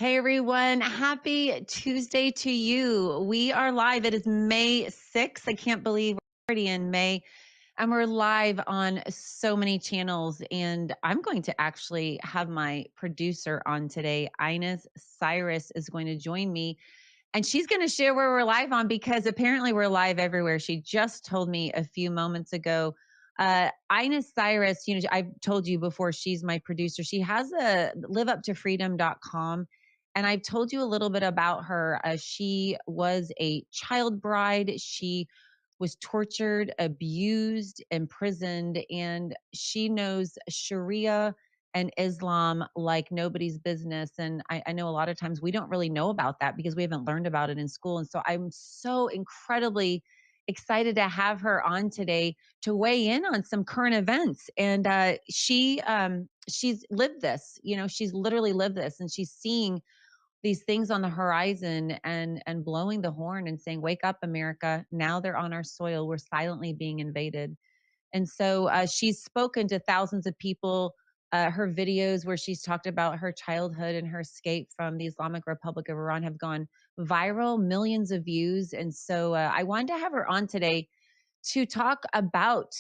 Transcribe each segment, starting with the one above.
Hey everyone, happy Tuesday to you. We are live. It is May 6th. I can't believe we're already in May and we're live on so many channels. And I'm going to actually have my producer on today. Aynaz Cyrus is going to join me and she's going to share where we're live on because apparently we're live everywhere. She just told me a few moments ago. Aynaz Cyrus, I've told you before, she's my producer. She has a liveuptofreedom.com. And I've told you a little bit about her. She was a child bride. She was tortured, abused, imprisoned, and she knows Sharia and Islam like nobody's business. And I know a lot of times we don't really know about that because we haven't learned about it in school. And so I'm so incredibly excited to have her on today to weigh in on some current events. And she's lived this, she's literally lived this, and she's seeing these things on the horizon and blowing the horn and saying, wake up, America. Now they're on our soil. We're silently being invaded. And so she's spoken to thousands of people. Her videos where she's talked about her childhood and her escape from the Islamic Republic of Iran have gone viral, millions of views. And so I wanted to have her on today to talk about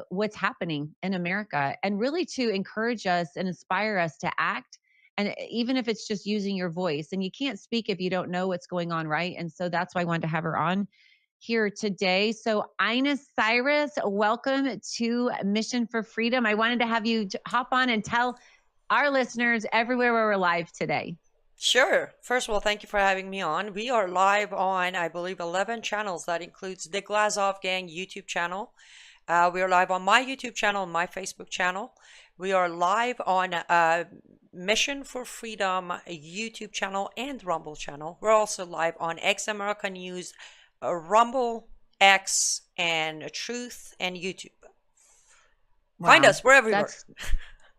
what's happening in America and really to encourage us and inspire us to act. And even if it's just using your voice, and you can't speak if you don't know what's going on, right? And so that's why I wanted to have her on here today. So Aynaz Cyrus, welcome to Mission for Freedom. I wanted to have you hop on and tell our listeners everywhere where we're live today. Sure. First of all, thank you for having me on. We are live on, I believe, 11 channels. That includes the Glazov Gang YouTube channel. We are live on my YouTube channel, my Facebook channel. We are live on Mission for Freedom YouTube channel and Rumble channel. We're also live on X America News, Rumble, X, and Truth, and YouTube. Wow. Find us, we're everywhere.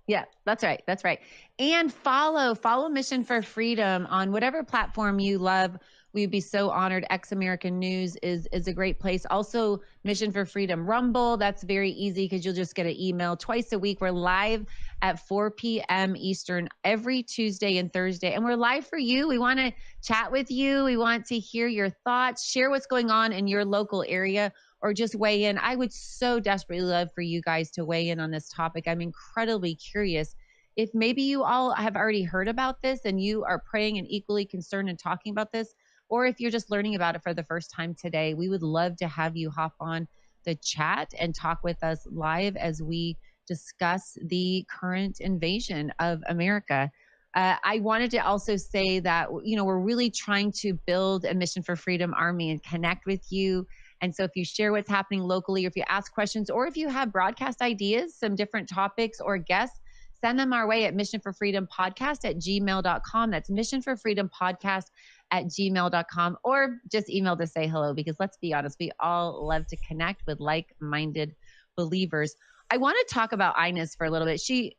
Yeah, that's right. That's right. And follow Mission for Freedom on whatever platform you love. We'd be so honored. X American News is a great place. Also, Mission for Freedom Rumble. That's very easy because you'll just get an email twice a week. We're live at 4 p.m. Eastern every Tuesday and Thursday. And we're live for you. We want to chat with you. We want to hear your thoughts, share what's going on in your local area, or just weigh in. I would so desperately love for you guys to weigh in on this topic. I'm incredibly curious if maybe you all have already heard about this and you are praying and equally concerned and talking about this, or if you're just learning about it for the first time today. We would love to have you hop on the chat and talk with us live as we discuss the current invasion of America. I wanted to also say that, we're really trying to build a Mission for Freedom army and connect with you. And so if you share what's happening locally, or if you ask questions, or if you have broadcast ideas, some different topics or guests, send them our way at missionforfreedompodcast@gmail.com. That's missionforfreedompodcast@gmail.com, or just email to say hello, because let's be honest, we all love to connect with like-minded believers. I want to talk about Aynaz for a little bit. She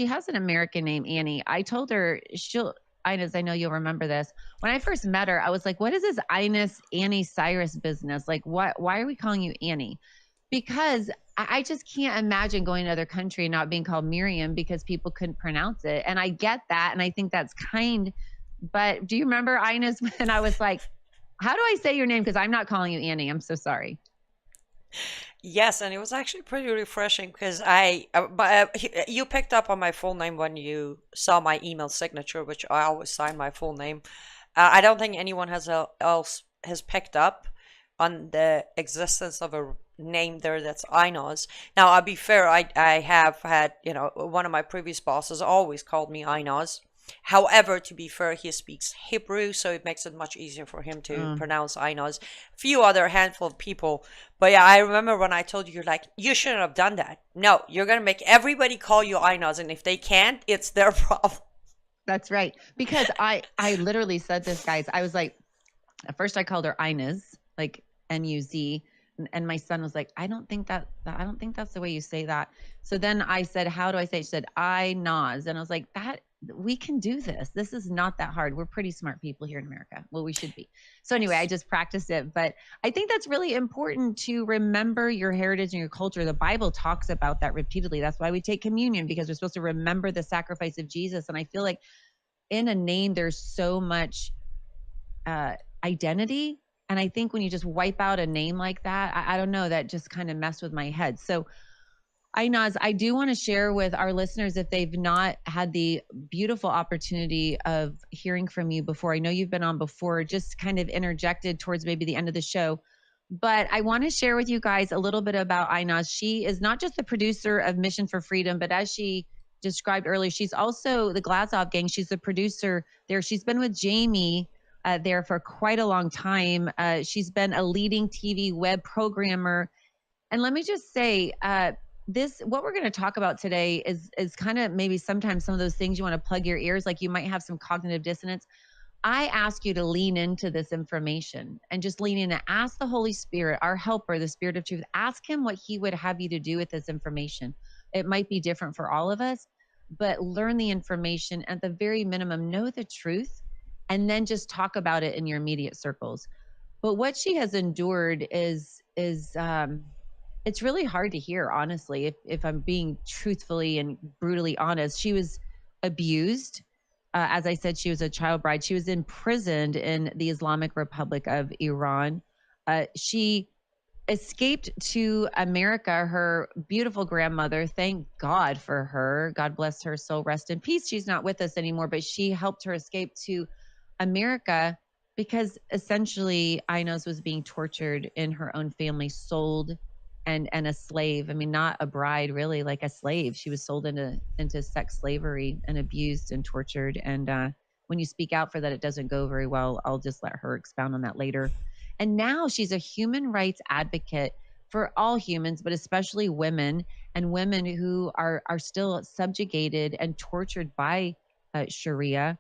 has an American name, Annie. I told her Aynaz, I know you'll remember this. When I first met her, I was like, what is this Aynaz Anni Cyrus business? Like, why are we calling you Annie? Because I just can't imagine going to another country and not being called Miriam because people couldn't pronounce it. And I get that. And I think that's kind. But do you remember, Aynaz, when I was like, how do I say your name? Because I'm not calling you Annie. I'm so sorry. Yes, and it was actually pretty refreshing because you picked up on my full name when you saw my email signature, which I always sign my full name. I don't think anyone else has picked up on the existence of a name there that's Aynaz. Now, I'll be fair, I have had, one of my previous bosses always called me Aynaz. However, to be fair, he speaks Hebrew, so it makes it much easier for him to pronounce Aynaz. A few other handful of people. But yeah, I remember when I told you, you're like, you shouldn't have done that. No, you're going to make everybody call you Aynaz, and if they can't, it's their problem. That's right. Because I literally said this, guys. I was like, at first I called her Aynaz, like N-U-Z. And my son was like, I don't think that's the way you say that. So then I said, how do I say it? She said, Aynaz. And I was like, we can do this. This is not that hard. We're pretty smart people here in America. Well, we should be. So anyway, I just practiced it. But I think that's really important to remember your heritage and your culture. The Bible talks about that repeatedly. That's why we take communion, because we're supposed to remember the sacrifice of Jesus. And I feel like in a name, there's so much uh, identity. And I think when you just wipe out a name like that, I don't know, that just kind of messed with my head. So Aynaz, I do want to share with our listeners, if they've not had the beautiful opportunity of hearing from you before. I know you've been on before, just kind of interjected towards maybe the end of the show. But I want to share with you guys a little bit about Aynaz. She is not just the producer of Mission for Freedom, but as she described earlier, she's also the Glazov gang. She's the producer there. She's been with Jamie there for quite a long time. She's been a leading TV web programmer, and let me just say, this what we're going to talk about today is kind of maybe sometimes some of those things you want to plug your ears, like you might have some cognitive dissonance. I ask you to lean into this information and just lean in and ask the Holy Spirit, our helper, the Spirit of truth, ask him what he would have you to do with this information. It might be different for all of us, but learn the information, at the very minimum, know the truth, and then just talk about it in your immediate circles. But what she has endured is it's really hard to hear, honestly, if I'm being truthfully and brutally honest. She was abused. As I said, she was a child bride. She was imprisoned in the Islamic Republic of Iran. She escaped to America. Her beautiful grandmother, thank God for her. God bless her soul, rest in peace. She's not with us anymore, but she helped her escape to America because essentially Inez was being tortured in her own family, sold and a slave. I mean, not a bride, really, like a slave. She was sold into sex slavery and abused and tortured. And when you speak out for that, it doesn't go very well. I'll just let her expound on that later. And now she's a human rights advocate for all humans, but especially women, and women who are still subjugated and tortured by Sharia.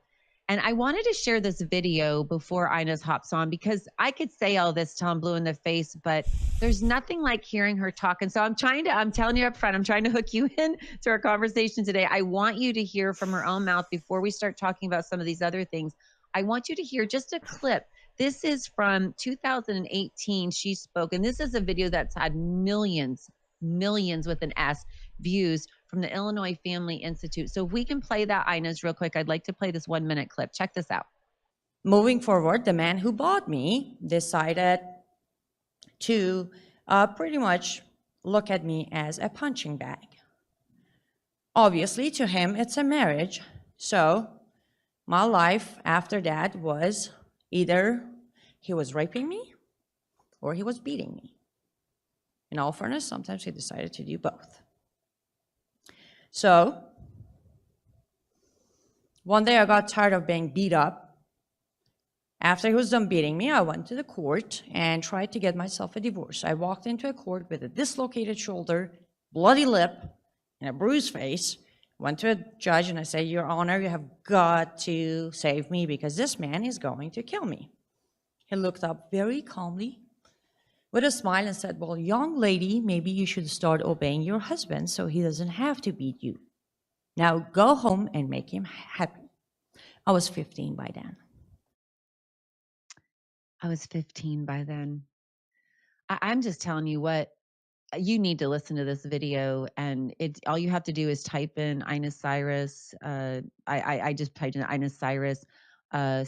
And I wanted to share this video before Inez hops on, because I could say all this till I'm blue in the face, but there's nothing like hearing her talk. And so I'm telling you up front, I'm trying to hook you in to our conversation today. I want you to hear from her own mouth before we start talking about some of these other things. I want you to hear just a clip. This is from 2018. She spoke, and this is a video that's had millions, millions with an S views from the Illinois Family Institute. So if we can play that, Inez, real quick, I'd like to play this 1 minute clip. Check this out. Moving forward, the man who bought me decided to pretty much look at me as a punching bag. Obviously, to him, it's a marriage. So my life after that was either he was raping me or he was beating me. In all fairness, sometimes he decided to do both. So one day I got tired of being beat up. After he was done beating me, I went to the court and tried to get myself a divorce. I walked into a court with a dislocated shoulder, bloody lip, and a bruised face. Went to a judge and I said, "Your Honor, you have got to save me because this man is going to kill me." He looked up very calmly with a smile and said, "Well, young lady, maybe you should start obeying your husband so he doesn't have to beat you. Now go home and make him happy." I was 15 by then. I was 15 by then. I'm just telling you what, you need to listen to this video, and it all you have to do is type in Aynaz Cyrus. I just typed in Aynaz Cyrus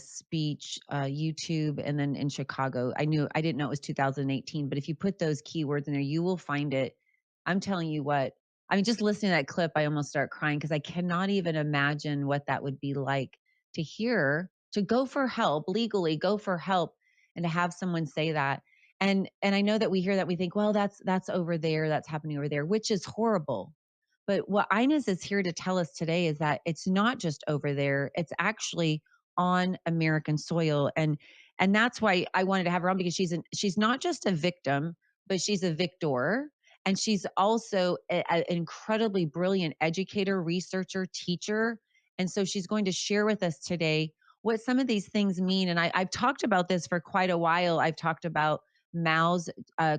speech, YouTube, and then in Chicago. I didn't know it was 2018, but if you put those keywords in there, you will find it. I'm telling you what. I mean, just listening to that clip, I almost start crying because I cannot even imagine what that would be like to hear, to go for help legally, go for help, and to have someone say that. And I know that we hear that, we think, well, that's over there, that's happening over there, which is horrible. But what Inez is here to tell us today is that it's not just over there, it's actually on American soil. And that's why I wanted to have her on, because she's not just a victim, but she's a victor. And she's also an incredibly brilliant educator, researcher, teacher. And so she's going to share with us today what some of these things mean. And I've talked about this for quite a while. I've talked about Mao's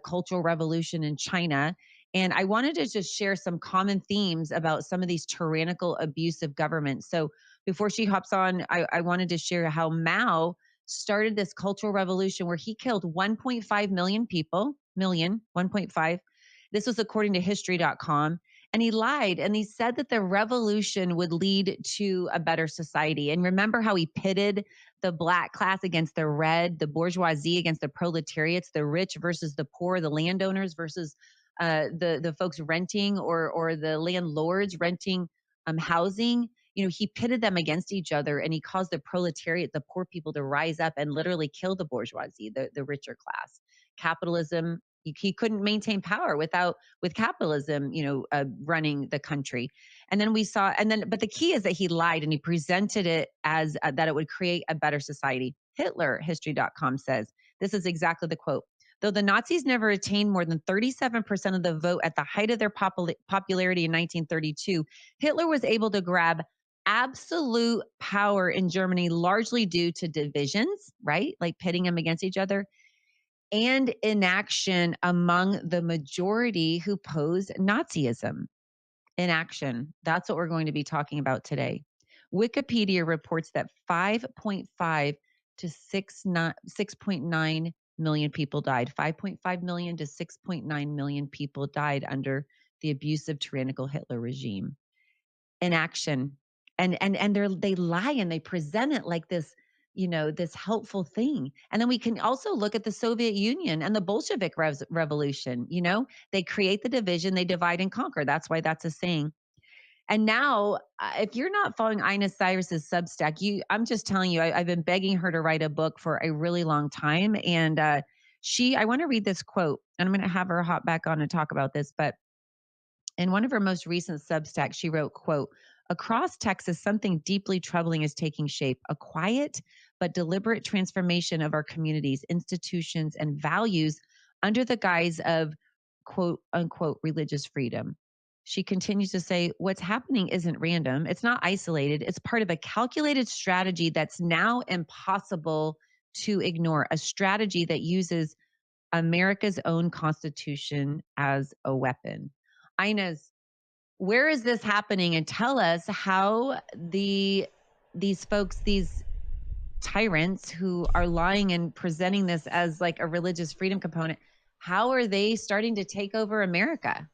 Cultural Revolution in China. And I wanted to just share some common themes about some of these tyrannical, abusive governments. So before she hops on, I wanted to share how Mao started this cultural revolution where he killed 1.5 million people, 1.5. This was according to history.com. And he lied. And he said that the revolution would lead to a better society. And remember how he pitted the black class against the red, the bourgeoisie against the proletariats, the rich versus the poor, the landowners versus the folks renting or the landlords renting housing. You know, he pitted them against each other, and he caused the proletariat, the poor people, to rise up and literally kill the bourgeoisie, the richer class. Capitalism, he couldn't maintain power with capitalism, running the country. And then we saw, but the key is that he lied, and he presented it as that it would create a better society. Hitler, history.com says, this is exactly the quote. Though the Nazis never attained more than 37% of the vote at the height of their popularity in 1932, Hitler was able to grab absolute power in Germany, largely due to divisions, right? Like pitting them against each other, and inaction among the majority who oppose Nazism. Inaction. That's what we're going to be talking about today. Wikipedia reports that 5.5 to 6.9 million people died. 5.5 million to 6.9 million people died under the abusive, tyrannical Hitler regime. Inaction. And they lie, and they present it like this, this helpful thing. And then we can also look at the Soviet Union and the Bolshevik revolution. They create the division, they divide and conquer. That's why that's a saying. And now, if you're not following Aynaz Cyrus's Substack, I'm just telling you, I've been begging her to write a book for a really long time. And I want to read this quote, and I'm going to have her hop back on and talk about this. But in one of her most recent Substacks, she wrote, quote, "Across Texas, something deeply troubling is taking shape, a quiet but deliberate transformation of our communities, institutions, and values under the guise of, quote unquote, religious freedom." She continues to say, what's happening isn't random. It's not isolated. It's part of a calculated strategy that's now impossible to ignore, a strategy that uses America's own Constitution as a weapon. Aynaz, where is this happening? And tell us how these folks, these tyrants who are lying and presenting this as like a religious freedom component, how are they starting to take over America?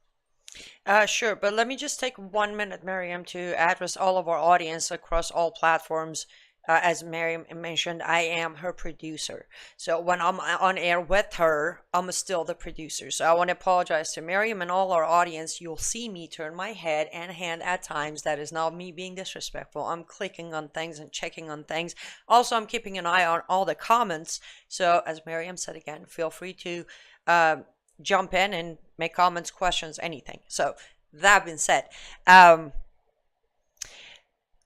Sure, but let me just take 1 minute, Miriam, to address all of our audience across all platforms. As Miriam mentioned, I am her producer. So when I'm on air with her, I'm still the producer. So I want to apologize to Miriam and all our audience. You'll see me turn my head and hand at times. That is not me being disrespectful. I'm clicking on things and checking on things. Also, I'm keeping an eye on all the comments. So as Miriam said again, feel free to jump in and make comments, questions, anything. So that being said,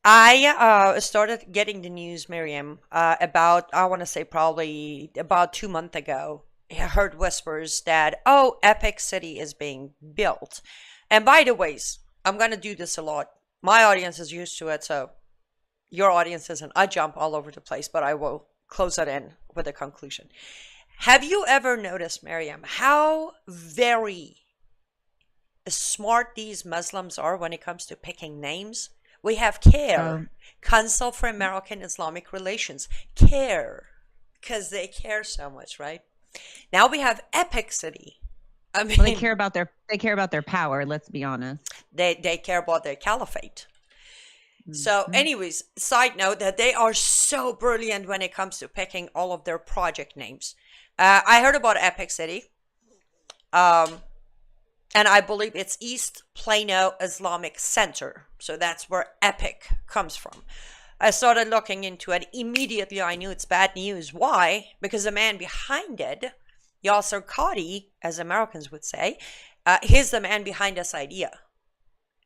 I started getting the news, Miriam, about, I want to say probably about 2 months ago. I heard whispers that, oh, Epic City is being built. And by the ways, I'm going to do this a lot. My audience is used to it, so your audience isn't. I jump all over the place, but I will close that in with a conclusion. Have you ever noticed, Miriam, how very smart these Muslims are when it comes to picking names? We have CARE, Council for American Islamic Relations, CARE, because they care so much, right? Now we have Epic City. I mean, well, they care about their power. Let's be honest. They care about their caliphate. So, anyways, side note that they are so brilliant when it comes to picking all of their project names. I heard about Epic City. And I believe it's East Plano Islamic Center. So that's where Epic comes from. I started looking into it. Immediately I knew it's bad news. Why? Because the man behind it, Yasser Qadi, as Americans would say, he's the man behind this idea.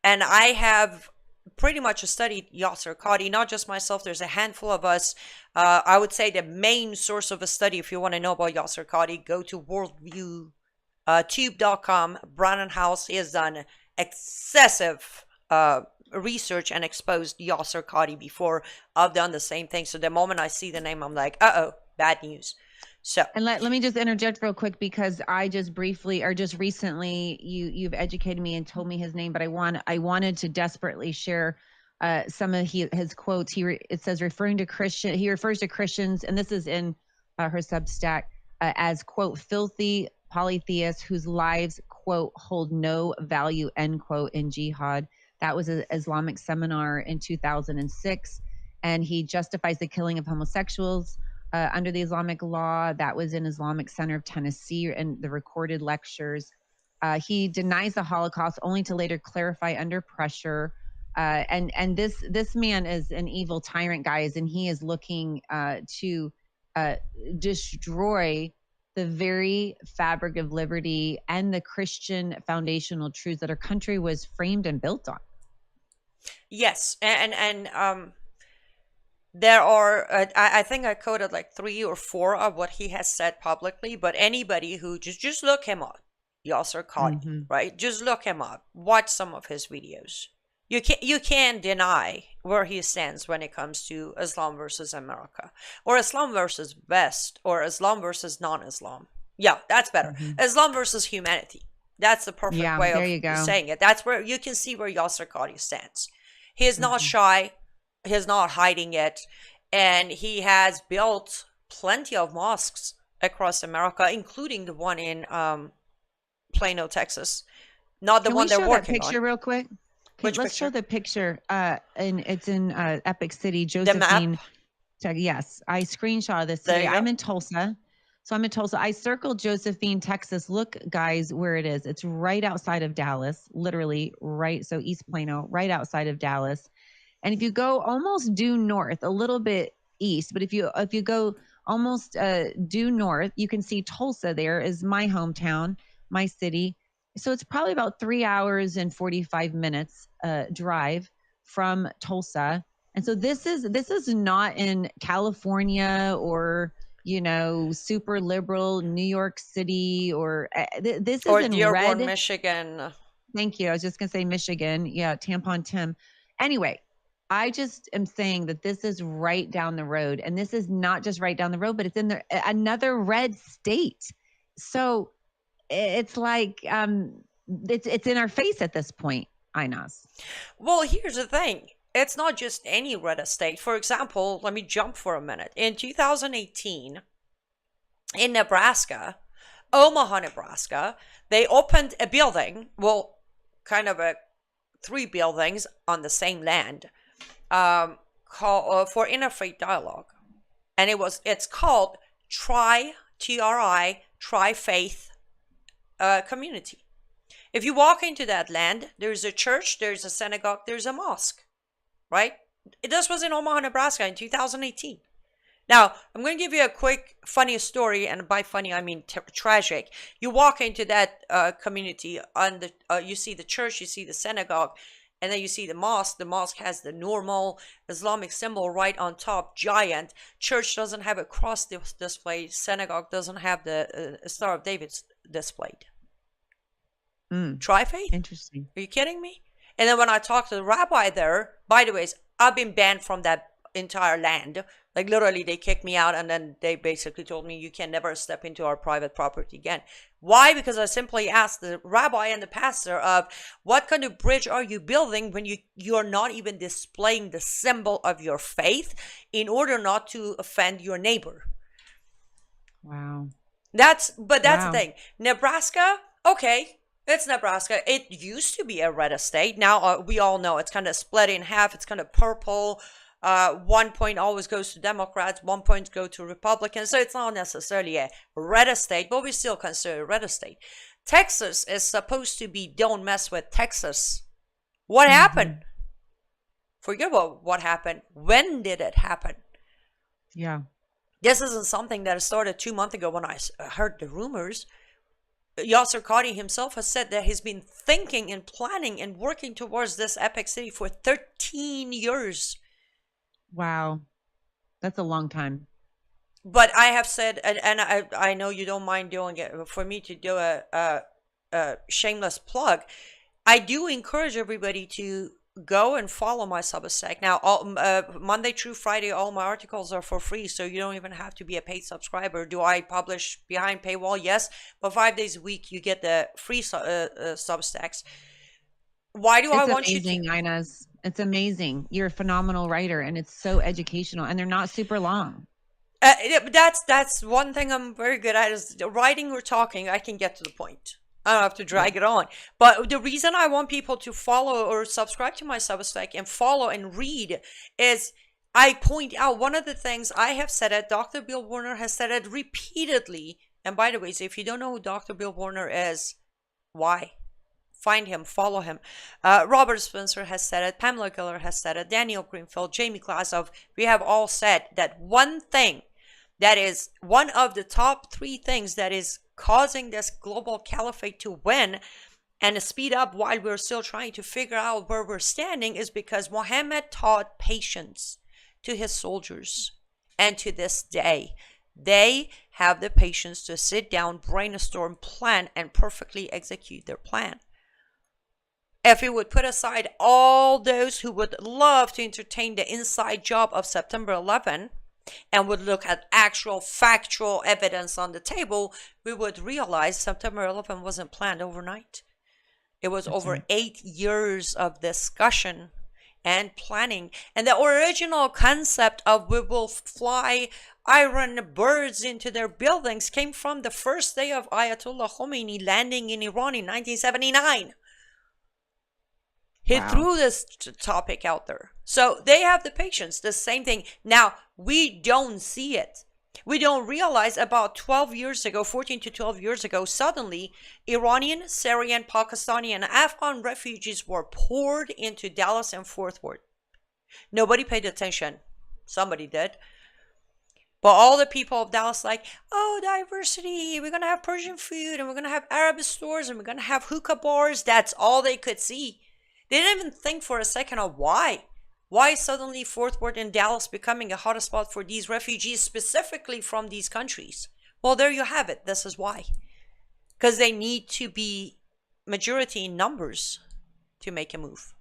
And I have pretty much studied Yasser Qadi, not just myself. There's a handful of us. I would say the main source of a study, if you want to know about Yasser Qadi, go to Worldview. Tube.com. Brannon House has done excessive research and exposed Yasser Qadi before. I've done the same thing. So the moment I see the name, I'm like, bad news. So, and let me just interject real quick, because I just recently you've educated me and told me his name, but I wanted to desperately share some of his quotes. It says he refers to Christians, and this is in her Substack, as, quote, filthy polytheists whose lives, quote, hold no value, end quote, in jihad. That was an Islamic seminar in 2006. And he justifies the killing of homosexuals under the Islamic law. That was in Islamic Center of Tennessee and the recorded lectures. He denies the Holocaust only to later clarify under pressure. And this man is an evil tyrant, guys, and he is looking to destroy the very fabric of liberty and the Christian foundational truths that our country was framed and built on. Yes, and there are, I think I quoted like 3 or 4 of what he has said publicly, but anybody who just look him up, Yasser Qadi, right? Just look him up, watch some of his videos. You can't deny where he stands when it comes to Islam versus America, or Islam versus West, or Islam versus non-Islam. Yeah, that's better. Islam versus humanity. That's the perfect way of saying it. That's where you can see where Yasser Qadi stands. He is not shy. He's not hiding it. And he has built plenty of mosques across America, including the one in Plano, Texas. Not the one they're working on. Can we show that picture real quick? Let's show the picture. And it's in Epic City, Josephine. Yes, I screenshot this today. I'm in Tulsa. So I'm in Tulsa. I circled Josephine, Texas. Look, guys, where it is. It's right outside of Dallas, literally right. So East Plano, right outside of Dallas. And if you go almost due north, a little bit east, but if you go almost due north, you can see Tulsa. There is my hometown, my city. So it's probably about 3 hours and 45 minutes drive from Tulsa. And so this is not in California or, you know, super liberal New York City or this is in Dearborn, red. Michigan. Thank you. I was just going to say Michigan. Yeah. Tampon Tim. Anyway, I just am saying that this is right down the road, and this is not just right down the road, but it's in another red state. So it's like, it's in our face at this point, Aynaz. Well, here's the thing. It's not just any red estate. For example, let me jump for a minute. In 2018, in Nebraska, Omaha, Nebraska, they opened a building, well, kind of 3 buildings on the same land, called for interfaith dialogue. And it's called Tri-Faith community. If you walk into that land, there's a church, there's a synagogue, there's a mosque. Right? This was in Omaha, Nebraska in 2018. Now, I'm going to give you a quick funny story, and by funny, I mean tragic. You walk into that community, you see the church, you see the synagogue, and then you see the mosque. The mosque has the normal Islamic symbol right on top, giant. Church doesn't have a cross displayed. Synagogue doesn't have the Star of David displayed. Tri-faith? Interesting. Are you kidding me? And then when I talked to the rabbi there, by the way, I've been banned from that entire land. Like literally they kicked me out, and then they basically told me you can never step into our private property again. Why? Because I simply asked the rabbi and the pastor of what kind of bridge are you building when you're not even displaying the symbol of your faith in order not to offend your neighbor. Wow. That's the thing. Nebraska, okay. It's Nebraska. It used to be a red estate. Now we all know it's kind of split in half. It's kind of purple. 1 point always goes to Democrats. 1 point go to Republicans. So it's not necessarily a red estate, but we still consider it a red estate. Texas is supposed to be don't mess with Texas. What happened? Forget about what happened. When did it happen? Yeah. This isn't something that started 2 months ago when I heard the rumors. Yasser Qadi himself has said that he's been thinking and planning and working towards this epic city for 13 years. Wow. That's a long time. But I have said, and I know you don't mind doing it, for me to do a shameless plug, I do encourage everybody to go and follow my Substack. Now, Monday through Friday, all my articles are for free, so you don't even have to be a paid subscriber. Do I publish behind paywall? Yes, but 5 days a week you get the free Substacks. Why do I want you to? It's amazing, Aynaz. It's amazing. You're a phenomenal writer, and it's so educational, and they're not super long. That's one thing I'm very good at is writing or talking. I can get to the point. I don't have to drag it on. But the reason I want people to follow or subscribe to my Substack and follow and read is I point out one of the things I have said it, Dr. Bill Warner has said it repeatedly. And by the way, so if you don't know who Dr. Bill Warner is, why? Find him, follow him. Robert Spencer has said it, Pamela Geller has said it, Daniel Greenfield, Jamie Klasov, we have all said that one thing that is one of the top 3 things that is causing this global caliphate to win and to speed up while we're still trying to figure out where we're standing is because Muhammad taught patience to his soldiers. And to this day, they have the patience to sit down, brainstorm, plan, and perfectly execute their plan. If we would put aside all those who would love to entertain the inside job of September 11 and would look at actual factual evidence on the table, we would realize September 11 wasn't planned overnight. It was over 8 years of discussion and planning. And the original concept of we will fly iron birds into their buildings came from the first day of Ayatollah Khomeini landing in Iran in 1979. He threw this topic out there. So they have the patience, the same thing. Now, we don't see it. We don't realize about 12 years ago, 14 to 12 years ago, suddenly Iranian, Syrian, Pakistani, and Afghan refugees were poured into Dallas and Fort Worth. Nobody paid attention. Somebody did. But all the people of Dallas like, oh, diversity, we're going to have Persian food, and we're going to have Arab stores, and we're going to have hookah bars. That's all they could see. They didn't even think for a second of why. Why is suddenly Fort Worth and Dallas becoming a hotspot for these refugees specifically from these countries? Well, there you have it. This is why. Because they need to be majority in numbers to make a move.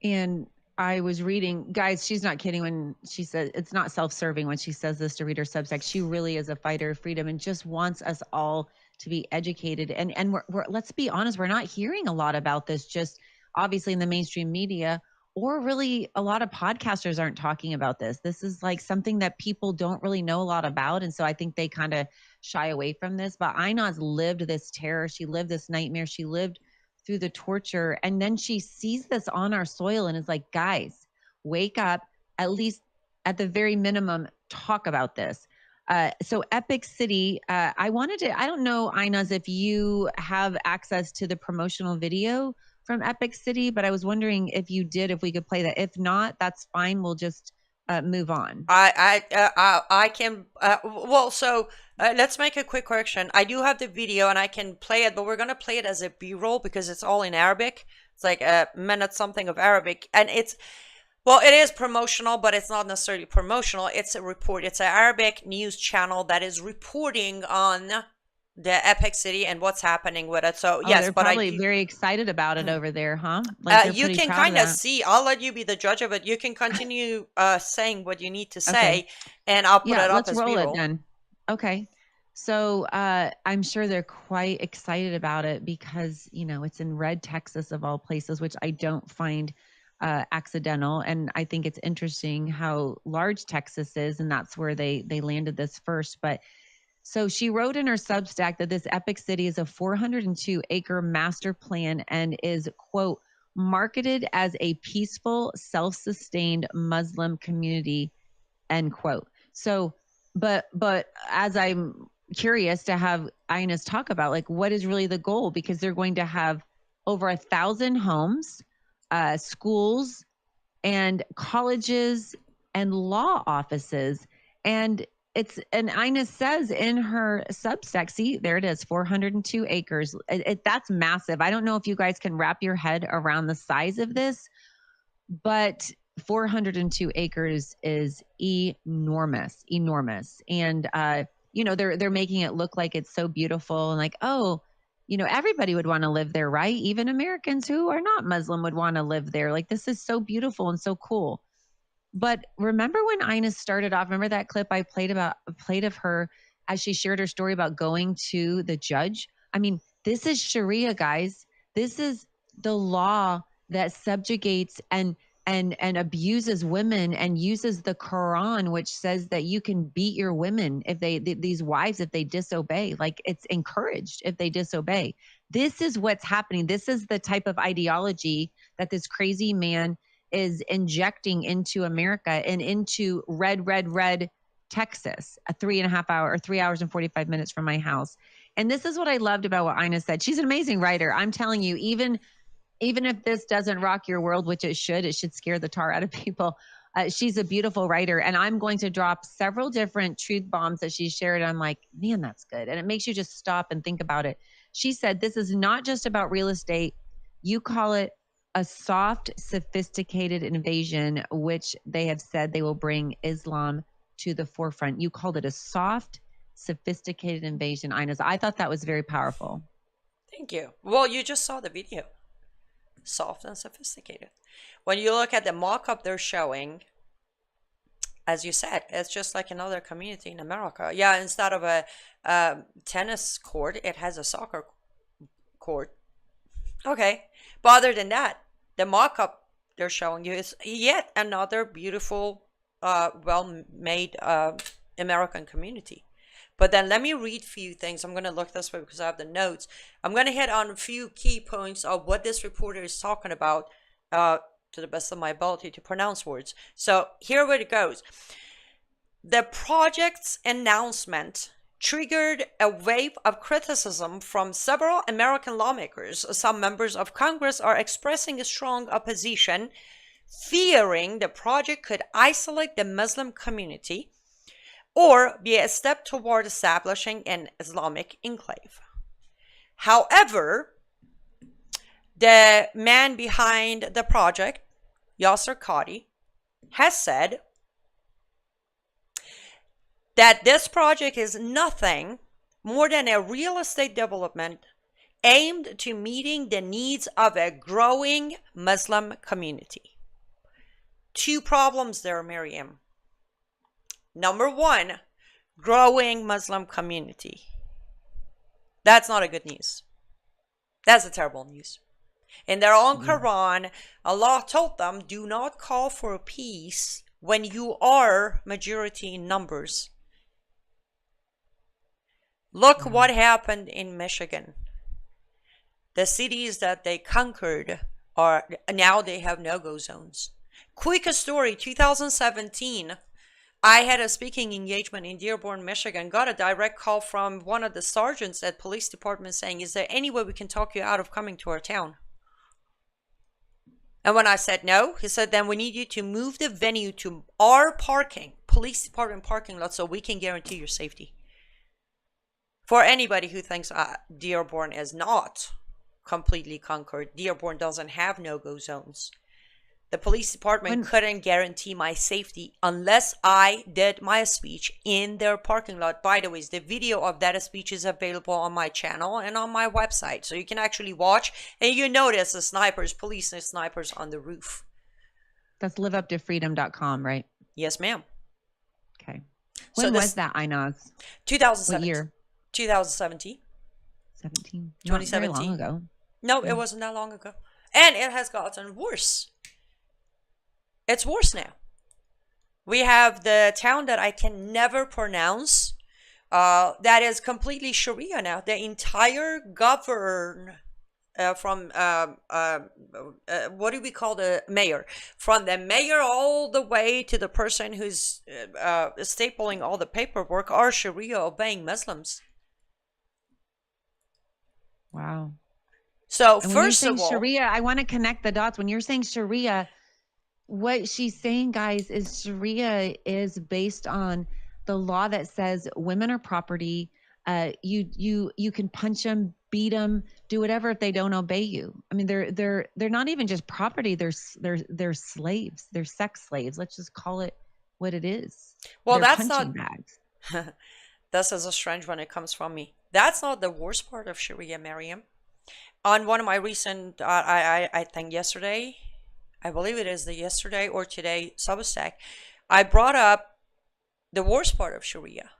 And I was reading, guys, she's not kidding when she says it's not self-serving when she says this to read her Substack. She really is a fighter of freedom and just wants us all to be educated. And we're let's be honest, we're not hearing a lot about this, just obviously in the mainstream media, or really a lot of podcasters aren't talking about this. This is like something that people don't really know a lot about. And so I think they kind of shy away from this. But Aynaz lived this terror. She lived this nightmare. She lived through the torture. And then she sees this on our soil and is like, guys, wake up, at least at the very minimum, talk about this. So Epic City, I don't know, Aynaz, if you have access to the promotional video from Epic City, but I was wondering if you did, if we could play that. If not, that's fine. We'll just move on. I can, let's make a quick correction. I do have the video and I can play it, but we're going to play it as a B-roll because it's all in Arabic. It's like a minute something of Arabic. And it is promotional, but it's not necessarily promotional. It's a report. It's an Arabic news channel that is reporting on the Epic City and what's happening with it. So yes, they're but probably very excited about it over there, huh? Like you can kind of see. I'll let you be the judge of it. You can continue saying what you need to say, and I'll put it up let's as roll B-roll. it then. Okay. So I'm sure they're quite excited about it because, it's in Red, Texas of all places, which I don't find accidental. And I think it's interesting how large Texas is, and that's where they landed this first. But so she wrote in her Substack that this Epic City is a 402-acre master plan and is, quote, marketed as a peaceful, self-sustained Muslim community, end quote. So, but as I'm curious to have Aynaz talk about, like, what is really the goal? Because they're going to have over 1,000 homes, schools and colleges and law offices. And Aynaz says in her Substack, see, there it is, 402 acres. That's massive. I don't know if you guys can wrap your head around the size of this, but 402 acres is enormous. And, they're making it look like it's so beautiful and like, oh, everybody would want to live there, right? Even Americans who are not Muslim would want to live there. Like, this is so beautiful and so cool. But remember when Aynaz started off, remember that clip I played of her as she shared her story about going to the judge? I mean, this is Sharia, guys. This is the law that subjugates and and abuses women and uses the Quran, which says that you can beat your women if these wives, if they disobey. Like, it's encouraged if they disobey. This is what's happening. This is the type of ideology that this crazy man is injecting into America and into red Texas, a 3 hours and 45 minutes from my house. And this is what I loved about what Aynaz said. She's an amazing writer. I'm telling you, even if this doesn't rock your world, which it should scare the tar out of people. She's a beautiful writer. And I'm going to drop several different truth bombs that she shared. I'm like, man, that's good. And it makes you just stop and think about it. She said, this is not just about real estate. You call it a soft, sophisticated invasion, which they have said they will bring Islam to the forefront. You called it a soft, sophisticated invasion, Aynaz. I thought that was very powerful. Thank you. Well, you just saw the video. Soft and sophisticated. When you look at the mock-up they're showing, as you said, it's just like another community in America. Yeah, instead of a tennis court, it has a soccer court. Okay, but other than that, the mock-up they're showing you is yet another beautiful, well-made American community. But then let me read a few things. I'm going to look this way because I have the notes. I'm going to hit on a few key points of what this reporter is talking about to the best of my ability to pronounce words. So here it goes. The project's announcement triggered a wave of criticism from several American lawmakers. Some members of Congress are expressing a strong opposition, fearing the project could isolate the Muslim community or be a step toward establishing an Islamic enclave. However, the man behind the project, Yasser Qadi, has said that this project is nothing more than a real estate development aimed to meeting the needs of a growing Muslim community. Two problems there, Miriam. Number one, growing Muslim community. That's not a good news. That's a terrible news. In their own Quran, Allah told them, do not call for peace when you are majority in numbers. Look what happened in Michigan. The cities that they conquered are now they have no-go zones. Quick story, 2017. I had a speaking engagement in Dearborn, Michigan, got a direct call from one of the sergeants at police department saying, is there any way we can talk you out of coming to our town? And when I said no, he said, then we need you to move the venue to our police department parking lot so we can guarantee your safety. For anybody who thinks Dearborn is not completely conquered, Dearborn doesn't have no-go zones. The police department couldn't guarantee my safety unless I did my speech in their parking lot. By the way, the video of that speech is available on my channel and on my website. So you can actually watch and you notice the snipers, police and snipers on the roof. That's liveuptofreedom.com, right? Yes, ma'am. Okay. When was that, Aynaz? 2017. What year? 2017. 17. 2017. Not very long ago. No, it wasn't that long ago. And it has gotten worse. It's worse now. We have the town that I can never pronounce that is completely Sharia now. The entire from what do we call the mayor? From the mayor all the way to the person who's stapling all the paperwork are Sharia obeying Muslims. Wow. So and first of all, Sharia, I want to connect the dots. When you're saying Sharia, what she's saying, guys, is Sharia is based on the law that says women are property. You can punch them, beat them, do whatever if they don't obey you. I mean, they're not even just property. They're slaves. They're sex slaves. Let's just call it what it is. Well, they're that's not. Bags. This is a strange one. It comes from me. That's not the worst part of Sharia, Miriam. On one of my recent, I think yesterday, I believe it is the yesterday or today Substack, I brought up the worst part of Sharia,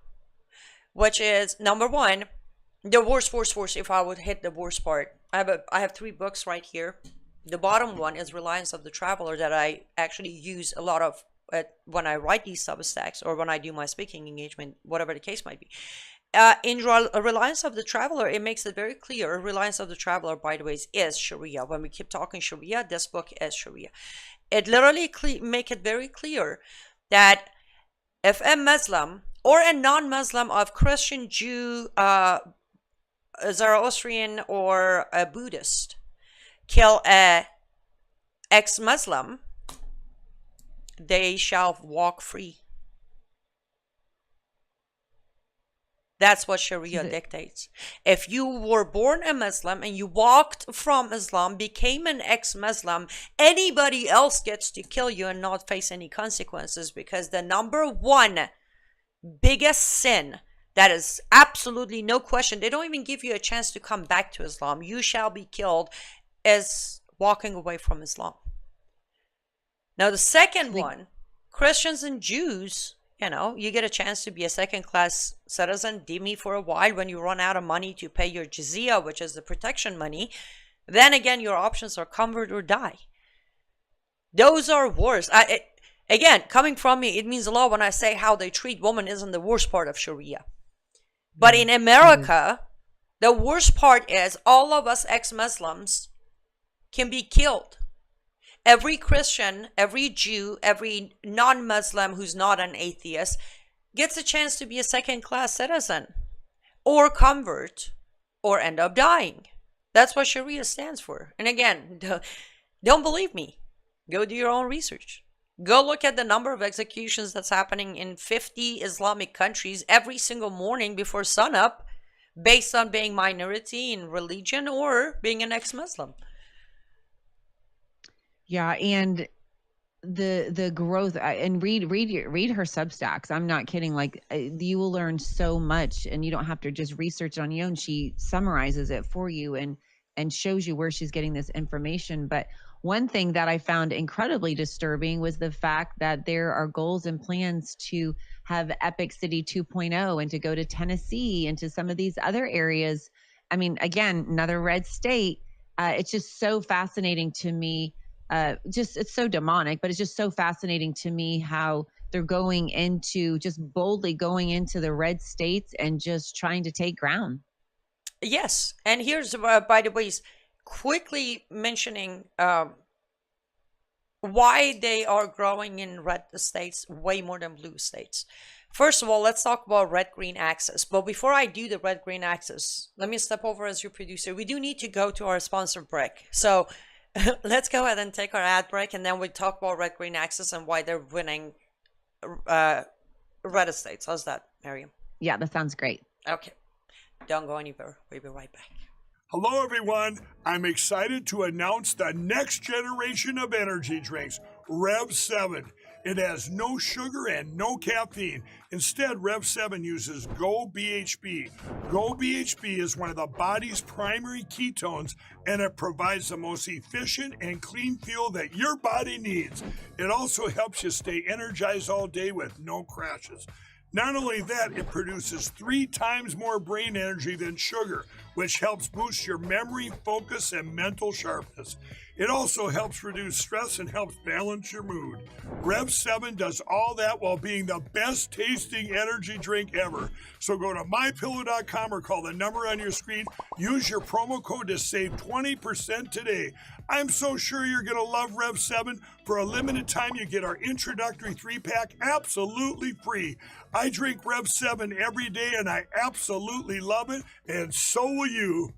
which is number one, the worst, if I would hit the worst part. I have 3 books right here. The bottom one is reliance of the traveler, that I actually use a lot of when I write these Substacks or when I do my speaking engagement, whatever the case might be. In reliance of the traveler, it makes it very clear. Reliance of the traveler, by the way, is Sharia. When we keep talking Sharia, this book is Sharia. It literally make it very clear that if a Muslim or a non-Muslim of Christian, Jew, Zoroastrian, or a Buddhist kill a ex-Muslim, they shall walk free. That's what Sharia dictates. If you were born a Muslim and you walked from Islam, became an ex-Muslim, anybody else gets to kill you and not face any consequences, because the number one biggest sin, that is absolutely no question, they don't even give you a chance to come back to Islam, you shall be killed, is walking away from Islam. Now the second one, Christians and Jews, you get a chance to be a second-class citizen, dhimmi, for a while. When you run out of money to pay your jizya, which is the protection money, then again, your options are convert or die. Those are worse. Again, coming from me, it means a lot when I say how they treat women isn't the worst part of Sharia. But in America, the worst part is all of us ex-Muslims can be killed. Every Christian, every Jew, every non-Muslim who's not an atheist gets a chance to be a second-class citizen or convert or end up dying. That's what Sharia stands for. And again, don't believe me. Go do your own research. Go look at the number of executions that's happening in 50 Islamic countries every single morning before sunup, based on being minority in religion or being an ex-Muslim. Yeah, and the growth, and read her Substacks. I'm not kidding. Like, you will learn so much, and you don't have to just research it on your own. She summarizes it for you and shows you where she's getting this information. But one thing that I found incredibly disturbing was the fact that there are goals and plans to have Epic City 2.0 and to go to Tennessee and to some of these other areas. I mean, again, another red state. It's just so fascinating to me. It's so demonic, but it's just so fascinating to me how they're boldly going into the red states and just trying to take ground. Yes. And here's, by the way, quickly mentioning why they are growing in red states way more than blue states. First of all, let's talk about red-green axis. But before I do the red-green axis, let me step over as your producer. We do need to go to our sponsor break. So let's go ahead and take our ad break, and then we talk about red-green axis and why they're winning red states. How's that, Miriam? Yeah, that sounds great. Okay. Don't go anywhere. We'll be right back. Hello, everyone. I'm excited to announce the next generation of energy drinks, Rev 7. It has no sugar and no caffeine. Instead, Rev 7 uses Go BHB. Go BHB is one of the body's primary ketones, and it provides the most efficient and clean fuel that your body needs. It also helps you stay energized all day with no crashes. Not only that, it produces 3 times more brain energy than sugar, which helps boost your memory, focus, and mental sharpness. It also helps reduce stress and helps balance your mood. Rev 7 does all that while being the best tasting energy drink ever. So go to mypillow.com or call the number on your screen. Use your promo code to save 20% today. I'm so sure you're going to love Rev 7. For a limited time, you get our introductory 3-pack absolutely free. I drink Rev 7 every day, and I absolutely love it, and so will you.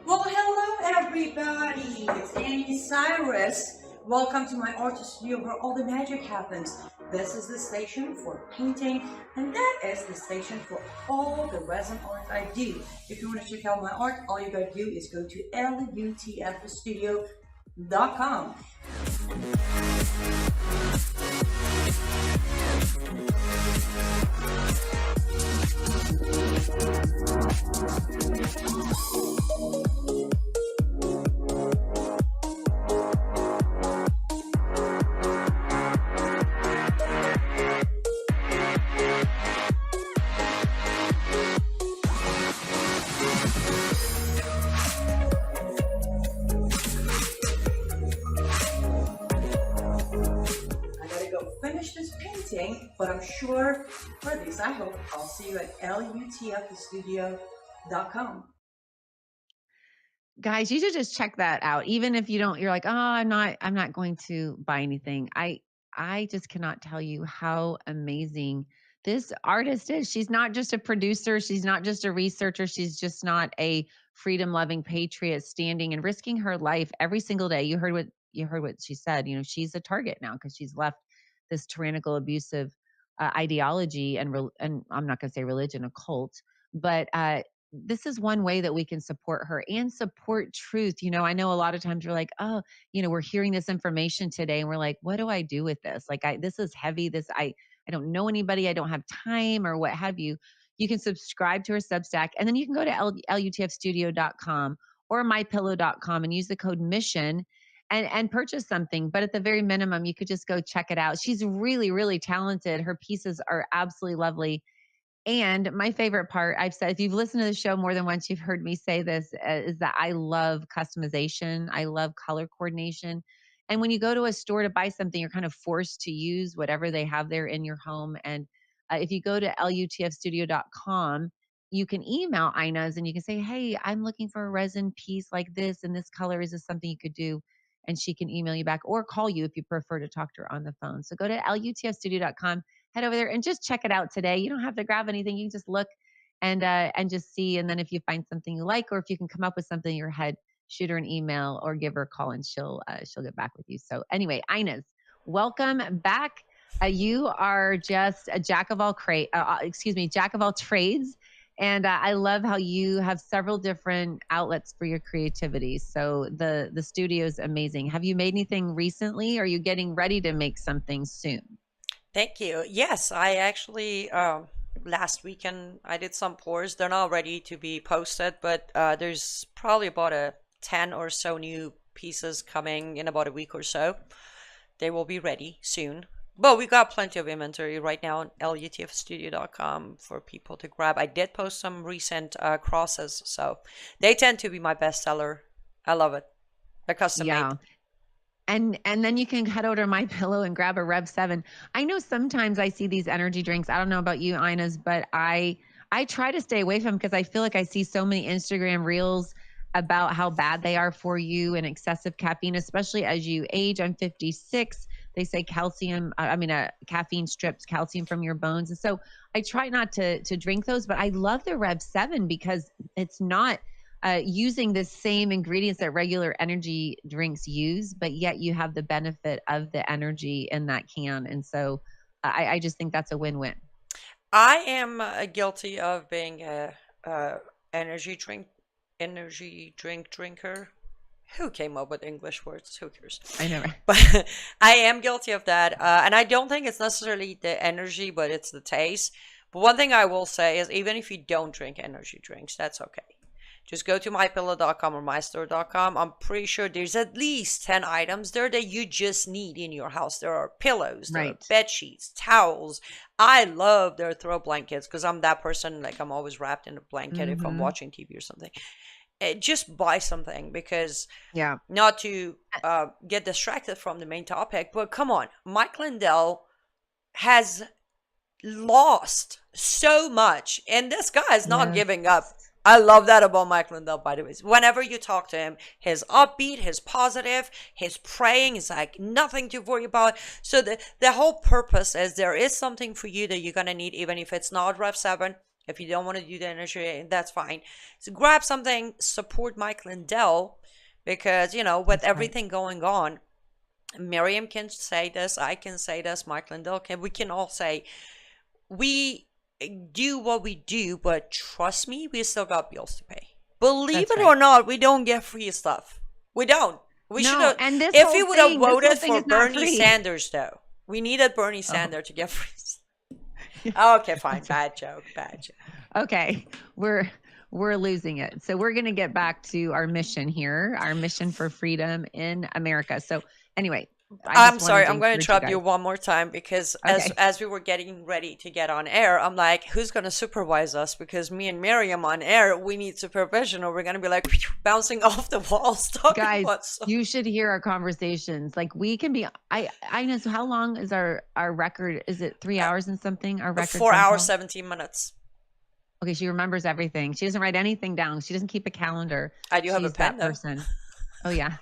Well, hello everybody, it's Annie Cyrus. Welcome to my art studio where all the magic happens. This is the station for painting, and that is the station for all the resin art I do. If you want to check out my art, all you gotta do is go to lutfstudio.com. link, but I'm sure, or at least I hope, I'll see you at lutfthestudio.com. Guys, you should just check that out. Even if you don't, you're like, oh, I'm not going to buy anything. I just cannot tell you how amazing this artist is. She's not just a producer, she's not just a researcher, she's just not a freedom-loving patriot standing and risking her life every single day. You heard what she said. She's a target now because she's left this tyrannical, abusive ideology and I'm not going to say religion, a cult, but this is one way that we can support her and support truth. I know a lot of times we're like, oh, we're hearing this information today and we're like, what do I do with this? Like, this is heavy. I don't know anybody. I don't have time or what have you. You can subscribe to her Substack and then you can go to lutfstudio.com or mypillow.com and use the code MISSION and purchase something. But at the very minimum, you could just go check it out. She's really, really talented. Her pieces are absolutely lovely. And my favorite part, I've said, if you've listened to the show more than once, you've heard me say this, is that I love customization. I love color coordination. And when you go to a store to buy something, you're kind of forced to use whatever they have there in your home. And if you go to lutfstudio.com, you can email Aynaz and you can say, hey, I'm looking for a resin piece like this in this color. Is this something you could do? And she can email you back or call you if you prefer to talk to her on the phone. So go to lutfstudio.com. Head over there and just check it out today. You don't have to grab anything. You can just look and just see. And then if you find something you like, or if you can come up with something in your head, shoot her an email or give her a call and she'll get back with you. So anyway, Aynaz, welcome back. You are just a jack of all trades. And I love how you have several different outlets for your creativity. So the studio is amazing. Have you made anything recently? Or are you getting ready to make something soon? Thank you. Yes, I actually last weekend I did some pours. They're not ready to be posted, but there's probably about 10 or so new pieces coming in about a week or so. They will be ready soon. But we got plenty of inventory right now on lutfstudio.com for people to grab. I did post some recent crosses, so they tend to be my bestseller. I love it. They're custom made. And then you can head over to My Pillow and grab a Rev 7. I know sometimes I see these energy drinks. I don't know about you, Aynaz, but I try to stay away from them because I feel like I see so many Instagram reels about how bad they are for you and excessive caffeine, especially as you age. I'm 56. They say caffeine strips calcium from your bones. And so I try not to drink those, but I love the Rev 7 because it's not using the same ingredients that regular energy drinks use, but yet you have the benefit of the energy in that can. And so I just think that's a win-win. I am guilty of being a energy drink drinker. Who came up with English words? Who cares? I know. But I am guilty of that. And I don't think it's necessarily the energy, but it's the taste. But one thing I will say is even if you don't drink energy drinks, that's okay. Just go to mypillow.com or mystore.com. I'm pretty sure there's at least 10 items there that you just need in your house. There are pillows, there are bed sheets, towels. I love their throw blankets because I'm that person, like I'm always wrapped in a blanket if I'm watching TV or something. Just buy something because not to get distracted from the main topic, but come on, Mike Lindell has lost so much and this guy is not giving up. I love that about Mike Lindell, by the way. Whenever you talk to him, his upbeat, his positive, his praying is like nothing to worry about. So the whole purpose is there is something for you that you're going to need, even if it's not Rev 7. If you don't want to do the energy, that's fine. So grab something, support Mike Lindell, because, with everything going on, Miriam can say this, I can say this, Mike Lindell can, we can all say, we do what we do, but trust me, we still got bills to pay. Believe it or not, we don't get free stuff. We don't. We should have. If we would have voted for Bernie Sanders, though, we needed Bernie Sanders to get free stuff. Okay, fine. Bad joke. Okay, we're losing it. So we're going to get back to our mission here, our mission for freedom in America. So anyway, I I'm just wanted sorry, to I'm going to encourage you interrupt you guys. one more time because Okay. as we were getting ready to get on air, I'm like, who's going to supervise us? Because me and Miriam on air, we need supervision, or we're going to be like bouncing off the walls talking Guys, about stuff. you should hear our conversations. Like we can be, I know, so how long is our record? Is it 3 hours and something? Our record 4 phone hours, call? 17 minutes. Okay, she remembers everything. She doesn't write anything down. She doesn't keep a calendar. I do have a She's pen that though. person. Oh yeah.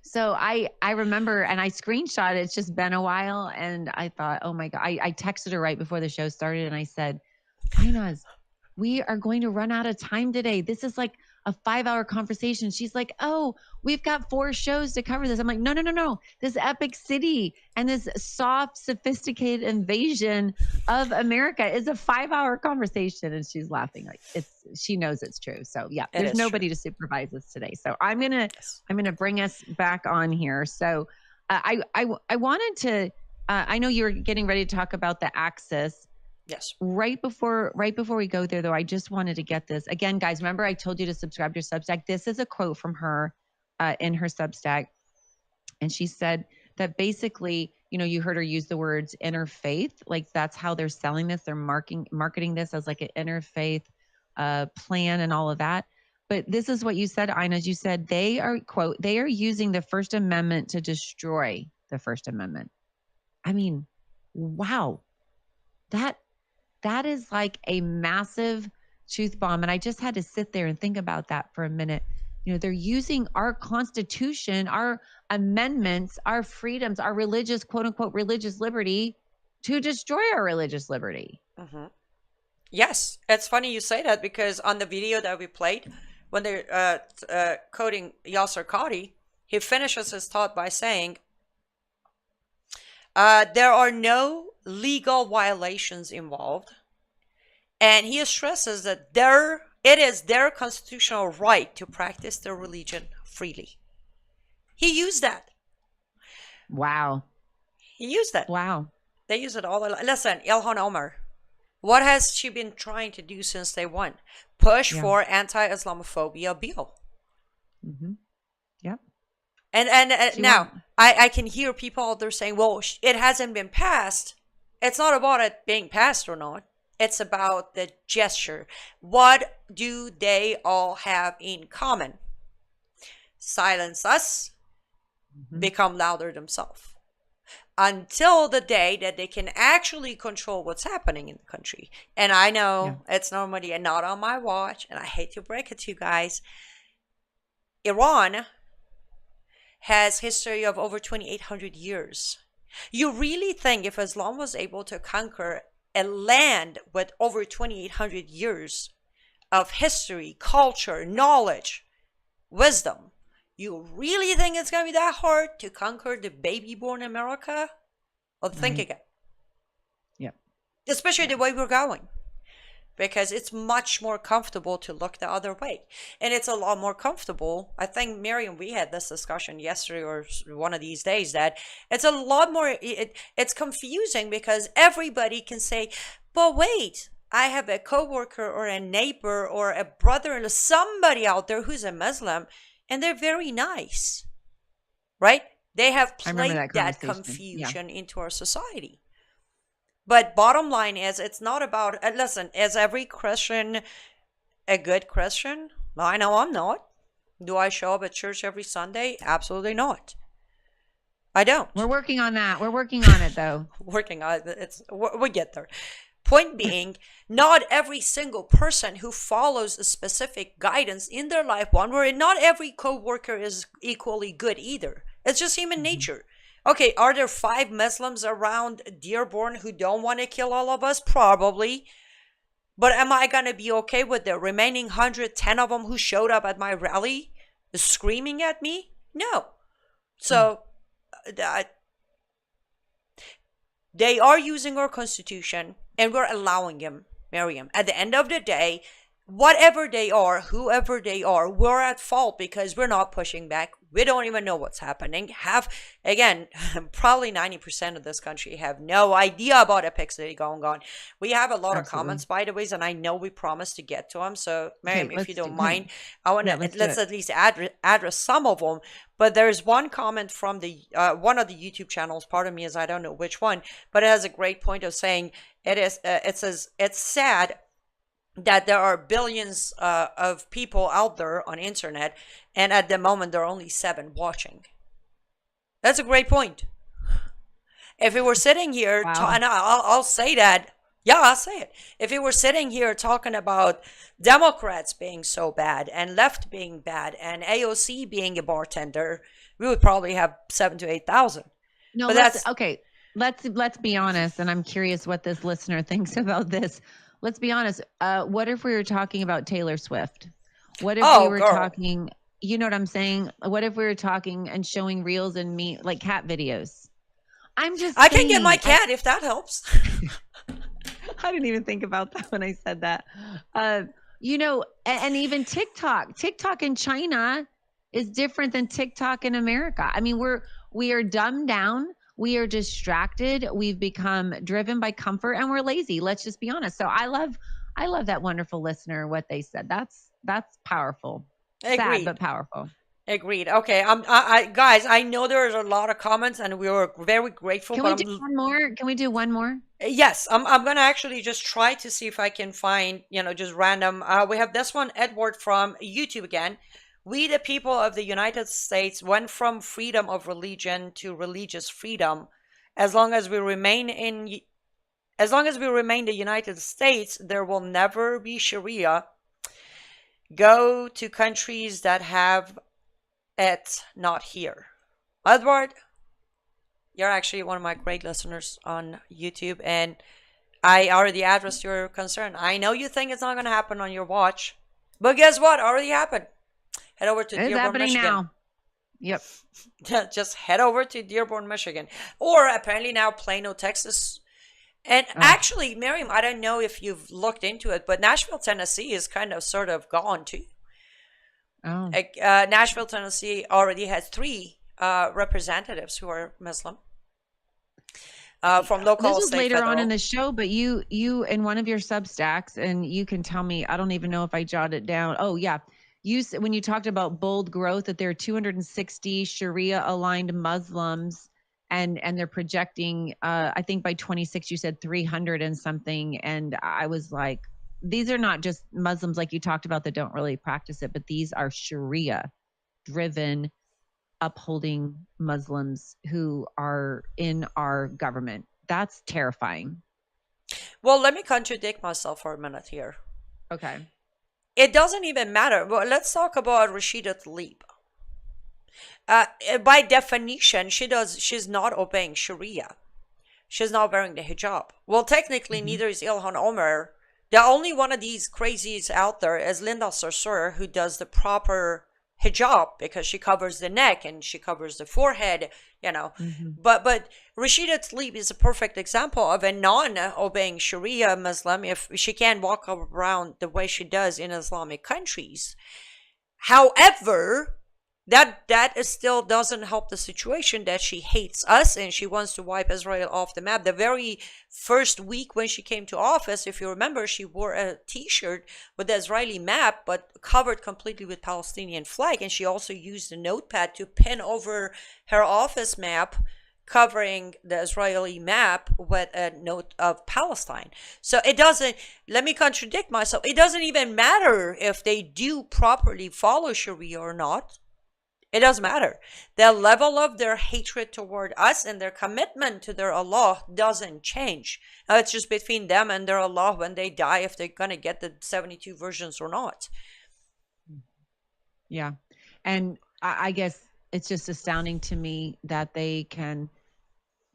So I remember, and I screenshot it. It's just been a while, and I thought, oh my God. I texted her right before the show started, and I said, Aynaz, we are going to run out of time today. This is like a 5-hour conversation. She's like, oh, we've got 4 shows to cover this. I'm like, no. This epic city and this soft, sophisticated invasion of America is a 5-hour conversation. And she's laughing like she knows it's true. So yeah, It there's is nobody true. to supervise us today. So I'm gonna Yes. bring us back on here. So I wanted to. I know you were getting ready to talk about the axis. Yes. Right before we go there, though, I just wanted to get this again, guys. Remember, I told you to subscribe to your Substack. This is a quote from her in her Substack, and she said that basically, you heard her use the words interfaith, like that's how they're selling this. They're marketing this as like an interfaith plan and all of that. But this is what you said, Aynaz. You said they are, quote, they are using the First Amendment to destroy the First Amendment. I mean, wow, that is like a massive truth bomb. And I just had to sit there and think about that for a minute. They're using our Constitution, our amendments, our freedoms, our religious, quote unquote, religious liberty to destroy our religious liberty. Mm-hmm. Yes, it's funny you say that because on the video that we played, when they're quoting Yasser Qadi, he finishes his thought by saying, there are no legal violations involved, and he stresses that it is their constitutional right to practice their religion freely. He used that. Wow. He used that. Wow. They use it all. Listen, Ilhan Omar, what has she been trying to do since day one? Push for anti-Islamophobia bill. Mm-hmm. Yep. And now I can hear people out there saying, well, it hasn't been passed. It's not about it being passed or not. It's about the gesture. What do they all have in common? Silence us, become louder themselves. Until the day that they can actually control what's happening in the country. And I know it's normally not on my watch, and I hate to break it to you guys. Iran has history of over 2,800 years. You really think if Islam was able to conquer a land with over 2,800 years of history, culture, knowledge, wisdom, you really think it's going to be that hard to conquer the baby-born America? Well, think again. Yep. Especially the way we're going. Because it's much more comfortable to look the other way. And it's a lot more comfortable. I think, Miriam, we had this discussion yesterday or one of these days that it's a lot more, it's confusing because everybody can say, but wait, I have a coworker or a neighbor or a brother, somebody out there who's a Muslim, and they're very nice, right? They have played that confusion into our society. But bottom line is, it's not about, listen, is every Christian a good Christian? I know I'm not. Do I show up at church every Sunday? Absolutely not. I don't. We're working on that. We're working on it, though. Working on it. We get there. Point being, not every single person who follows a specific guidance in their life, one where not every co-worker is equally good either. It's just human nature. Okay, are there 5 Muslims around Dearborn who don't want to kill all of us? Probably. But am I going to be okay with the remaining 110 of them who showed up at my rally screaming at me? No. So, they are using our Constitution, and we're allowing them, Miriam. At the end of the day, whatever they are, whoever they are, we're at fault because we're not pushing back. We don't even know what's happening. Again, probably 90% of this country have no idea about epics that are going on. We have a lot of Absolutely. comments, by the way, and I know we promised to get to them. So, Miriam, Okay, if you don't come mind, on. I want Yeah, to let's do let's it. at least address some of them. But there's one comment from the one of the YouTube channels. Pardon me, as I don't know which one, but it has a great point of saying it says it's sad that there are billions of people out there on internet, and at the moment there are only 7 watching. That's a great point. If we were sitting here, Wow. and I'll say that, yeah, I'll say it. If we were sitting here talking about Democrats being so bad and left being bad and AOC being a bartender, we would probably have 7 to 8,000. No, But let's that's okay. Let's be honest, and I'm curious what this listener thinks about this. Let's be honest. What if we were talking about Taylor Swift? What if we oh, were girl. talking? You know what I'm saying? What if we were talking and showing reels and me like cat videos? I'm just I can get my saying. cat if that helps. I didn't even think about that when I said that. You know, and even TikTok in China is different than TikTok in America. I mean, we are dumbed down. We are distracted. We've become driven by comfort and we're lazy. Let's just be honest. So I love that wonderful listener, what they said. That's powerful. Sad, Agreed. but powerful. Agreed. Okay. Guys, I know there's a lot of comments and we were very grateful, Can but we do one more? Can we do one more? yes, I'm gonna actually just try to see if I can find, just random. We have this one, Edward from YouTube again. We, the people of the United States, went from freedom of religion to religious freedom. As long as we remain the United States, there will never be Sharia. Go to countries that have it, not here. Edward, you're actually one of my great listeners on YouTube, and I already addressed your concern. I know you think it's not going to happen on your watch, but guess what? Already happened. Head over to It's Dearborn, happening Michigan. now. Yep. Just head over to Dearborn, Michigan, or apparently now Plano, Texas. And Oh. actually, Miriam, I don't know if you've looked into it, but Nashville, Tennessee is kind of sort of gone too. Oh. Nashville, Tennessee already has 3 representatives who are Muslim from local, This was state, later federal. on in the show, but you in one of your Substacks, and you can tell me. I don't even know if I jotted it down. Oh yeah, when you talked about bold growth, that there are 260 Sharia-aligned Muslims, and they're projecting. I think by 26, you said 300 and something, and I was like, these are not just Muslims like you talked about that don't really practice it, but these are Sharia-driven, upholding Muslims who are in our government. That's terrifying. Well, let me contradict myself for a minute here. Okay. It doesn't even matter. Well, let's talk about Rashida Tlaib. By definition, she's not obeying Sharia. She's not wearing the hijab. Well, technically, neither is Ilhan Omar. The only one of these crazies out there is Linda Sarsour, who does the proper hijab because she covers the neck and she covers the forehead, But Rashida Tlaib is a perfect example of a non-obeying Sharia Muslim if she can't walk around the way she does in Islamic countries. However, that still doesn't help the situation that she hates us and she wants to wipe Israel off the map. The very first week when she came to office, if you remember, she wore a t-shirt with the Israeli map but covered completely with Palestinian flag, and she also used a notepad to pin over her office map covering the Israeli map with a note of Palestine. So let me contradict myself, it doesn't even matter if they do properly follow Sharia or not. It doesn't matter. The level of their hatred toward us and their commitment to their Allah doesn't change. Now, it's just between them and their Allah when they die, if they're going to get the 72 versions or not. Yeah. And I guess it's just astounding to me that they can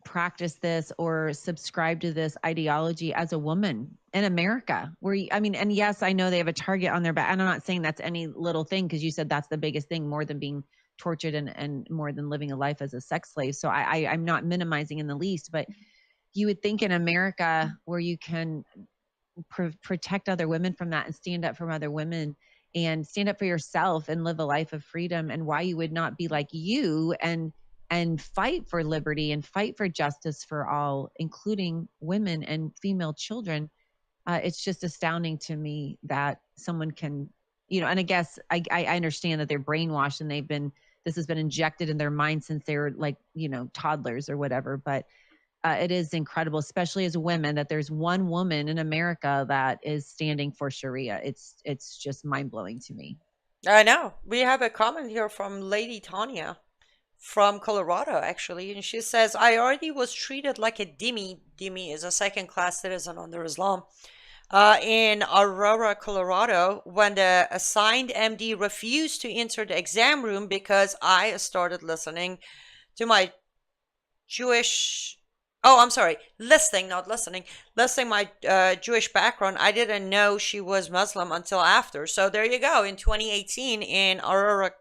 practice this or subscribe to this ideology as a woman in America, and yes, I know they have a target on their back, and I'm not saying that's any little thing, because you said that's the biggest thing, more than being tortured and more than living a life as a sex slave. So I'm not minimizing in the least, but you would think in America where you can protect other women from that and stand up for other women and stand up for yourself and live a life of freedom, and why you would not be like you and fight for liberty and fight for justice for all, including women and female children. It's just astounding to me that someone can, and I guess I understand that they're brainwashed and this has been injected in their mind since they were like, toddlers or whatever. But it is incredible, especially as women, that there's one woman in America that is standing for Sharia. It's just mind blowing to me. I know. We have a comment here from Lady Tanya from Colorado, actually, and she says, I already was treated like a dhimmi. Dhimmi is a second-class citizen under Islam. In Aurora, Colorado, when the assigned MD refused to enter the exam room because I started listening to my Jewish... Oh, I'm sorry. Listing my Jewish background. I didn't know she was Muslim until after. So there you go. In 2018 in Aurora,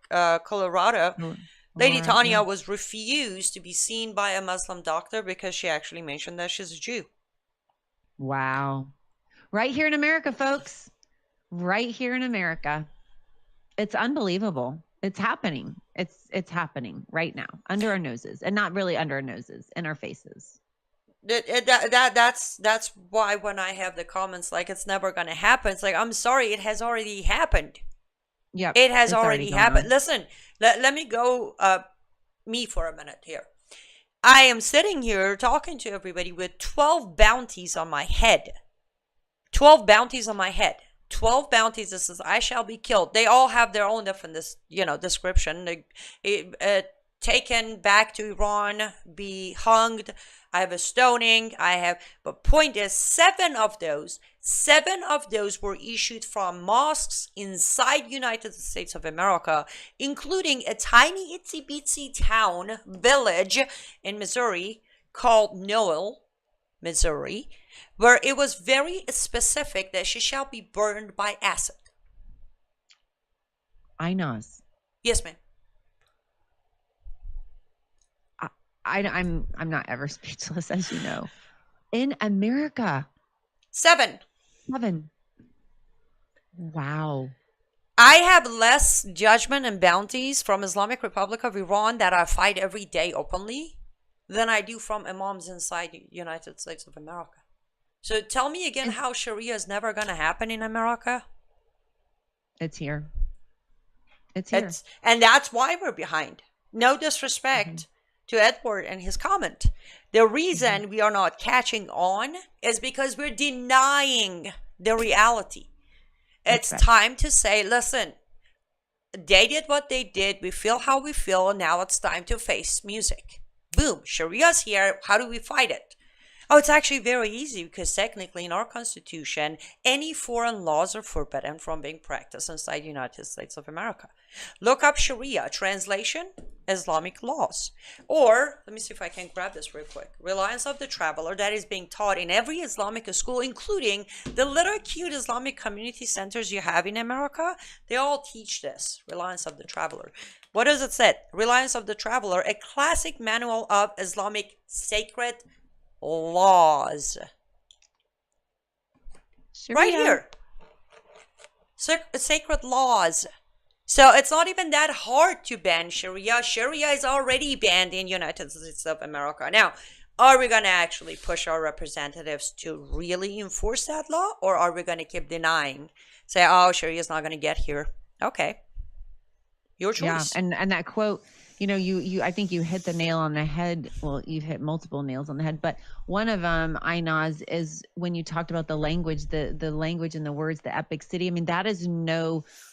Colorado, Lady Tanya was refused to be seen by a Muslim doctor because she actually mentioned that she's a Jew. Wow. Right here in America, folks. Right here in America. It's unbelievable. It's happening. It's happening right now under our noses, and not really under our noses, in our faces. That's why when I have the comments like it's never going to happen, it's like, I'm sorry, it has already happened. Yeah, it has already happened. Listen, let me go me for a minute here. I am sitting here talking to everybody with 12 bounties on my head. 12 bounties on my head. 12 bounties that says I shall be killed. They all have their own different description. Taken back to Iran, be hunged. I have a stoning. But point is, 7 of those were issued from mosques inside United States of America, including a tiny itsy bitsy town village in Missouri called Noel, Missouri, where it was very specific that she shall be burned by acid. Aynaz. Yes, ma'am. I'm not ever speechless, as you know. In America. 7. Wow. I have less judgment and bounties from Islamic Republic of Iran that I fight every day openly than I do from imams inside the United States of America. So tell me again how Sharia is never going to happen in America. It's here. It's here. And that's why we're behind. No disrespect to Edward and his comment. The reason we are not catching on is because we're denying the reality. It's time to say, listen, they did what they did. We feel how we feel. And now it's time to face music. Boom. Sharia's here. How do we fight it? Oh, it's actually very easy because technically in our Constitution, any foreign laws are forbidden from being practiced inside the United States of America. Look up Sharia, translation, Islamic laws. Or, let me see if I can grab this real quick. Reliance of the Traveler, that is being taught in every Islamic school, including the little cute Islamic community centers you have in America. They all teach this, Reliance of the Traveler. What does it say? Reliance of the Traveler, a classic manual of Islamic sacred laws. Sharia. Right here. Sacred laws. So it's not even that hard to ban Sharia. Sharia is already banned in United States of America. Now, are we going to actually push our representatives to really enforce that law? Or are we going to keep denying? Say, oh, Sharia is not going to get here. Okay. Your choice. Yeah, and that quote, you I think you hit the nail on the head. Well, you've hit multiple nails on the head, but one of them, Aynaz, is when you talked about the language, the language and the words, the epic city. I mean, that is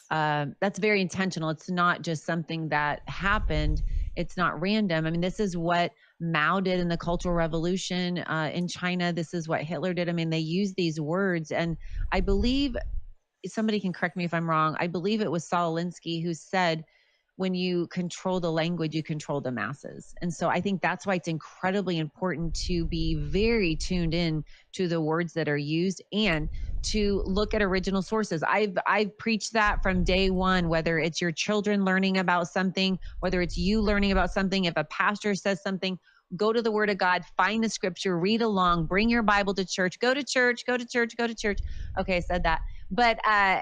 that's very intentional. It's not just something that happened. It's not random. I mean, this is what Mao did in the Cultural Revolution in China. This is what Hitler did. I mean, they use these words, and I believe, somebody can correct me if I'm wrong, I believe it was Saul Alinsky who said, when you control the language, you control the masses. And so I think that's why it's incredibly important to be very tuned in to the words that are used and to look at original sources. I've preached that from day one, whether it's your children learning about something, whether it's you learning about something, if a pastor says something, go to the Word of God, find the scripture, read along, bring your Bible to church, go to church, go to church, go to church. Okay, I said that. But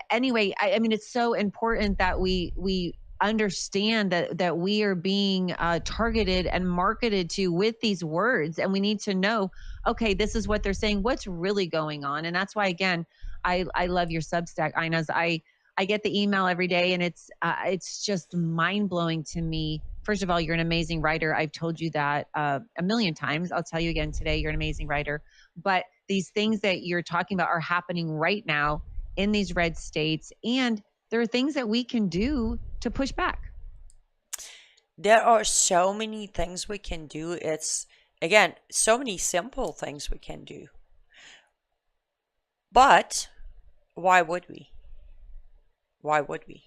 anyway, I mean, it's so important that we understand that we are being targeted and marketed to with these words, and we need to know, okay, this is what they're saying, what's really going on. And that's why, again, I love your Substack, Aynaz. I get the email every day, and it's just mind blowing to me. First of all, you're an amazing writer. I've told you that a million times. I'll tell you again today, you're an amazing writer. But these things that you're talking about are happening right now in these red states, and there are things that we can do to push back. There are so many things we can do. It's, again, so many simple things we can do. But why would we? Why would we?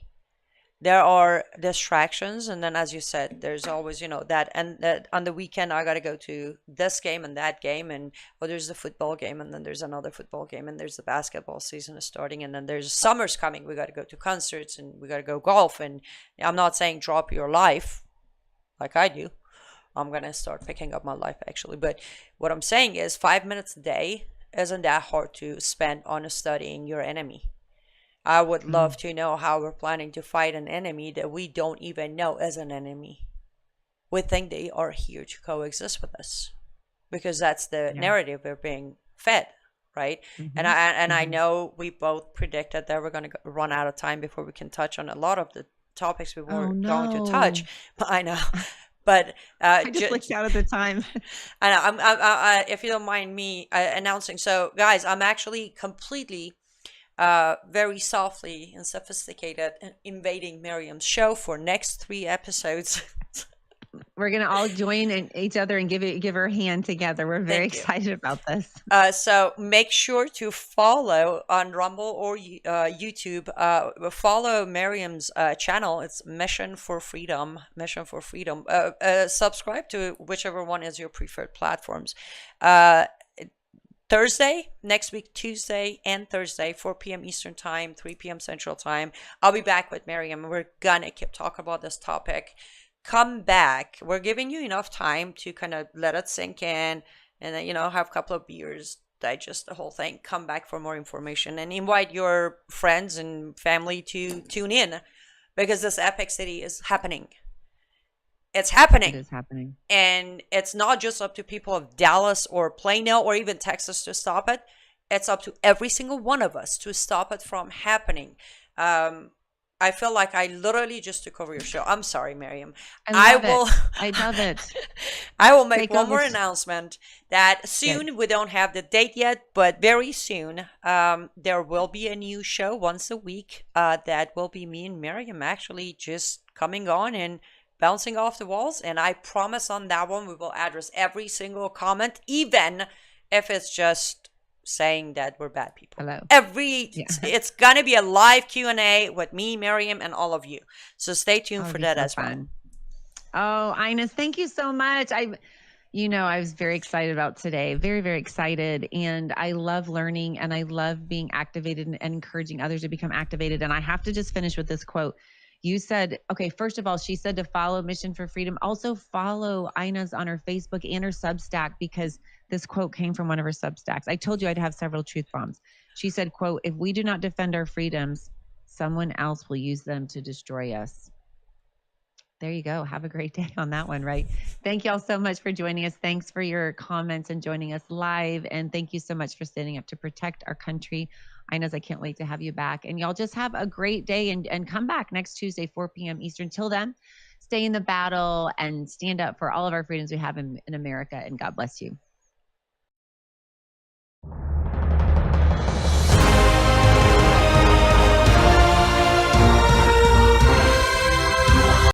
There are distractions, and then, as you said, there's always, that, and that on the weekend I got to go to this game and that game, and there's the football game, and then there's another football game, and there's the basketball season is starting, and then there's summer's coming. We got to go to concerts, and we got to go golf. And I'm not saying drop your life like I do. I'm gonna start picking up my life, actually. But what I'm saying is 5 minutes a day isn't that hard to spend on studying your enemy. I would love to know how we're planning to fight an enemy that we don't even know is an enemy. We think they are here to coexist with us because that's the narrative we're being fed, right? And I know we both predicted that we're going to run out of time before we can touch on a lot of the topics we were going to touch. I know. But I just looked out at the time. I know. I'm if you don't mind me announcing. So, guys, I'm actually completely very softly and sophisticated invading Miriam's show for next 3 episodes. We're gonna all join each other and give her a hand together. We're very excited about this. So make sure to follow on Rumble or YouTube. Follow Miriam's channel. It's Mission for Freedom. Mission for Freedom. Subscribe to whichever one is your preferred platforms. Thursday, next week, Tuesday and Thursday, 4 p.m. Eastern Time, 3 p.m. Central Time. I'll be back with Miriam. We're gonna keep talking about this topic. Come back. We're giving you enough time to kind of let it sink in and then, have a couple of beers, digest the whole thing. Come back for more information and invite your friends and family to tune in because this epic city is happening. It's happening. It is happening. And it's not just up to people of Dallas or Plano or even Texas to stop it. It's up to every single one of us to stop it from happening. I feel like I literally just took over your show. I'm sorry, Miriam. I love it. I will make one more announcement that soon, we don't have the date yet, but very soon, there will be a new show once a week that will be me and Miriam actually just coming on and bouncing off the walls. And I promise on that one, we will address every single comment, even if it's just saying that we're bad people. Hello. It's gonna be a live Q&A with me, Miriam, and all of you. So stay tuned for that as well. Oh, Aynaz, thank you so much. I was very excited about today. Very, very excited. And I love learning and I love being activated and encouraging others to become activated. And I have to just finish with this quote. You said, okay, first of all, she said to follow Mission for Freedom. Also follow Aynaz on her Facebook and her Substack because this quote came from one of her Substacks. I told you I'd have several truth bombs. She said, quote, if we do not defend our freedoms, someone else will use them to destroy us. There you go. Have a great day on that one, right? Thank y'all so much for joining us. Thanks for your comments and joining us live. And thank you so much for standing up to protect our country. Aynaz, I can't wait to have you back. And y'all just have a great day and come back next Tuesday, 4 p.m. Eastern. Till then, stay in the battle and stand up for all of our freedoms we have in America. And God bless you.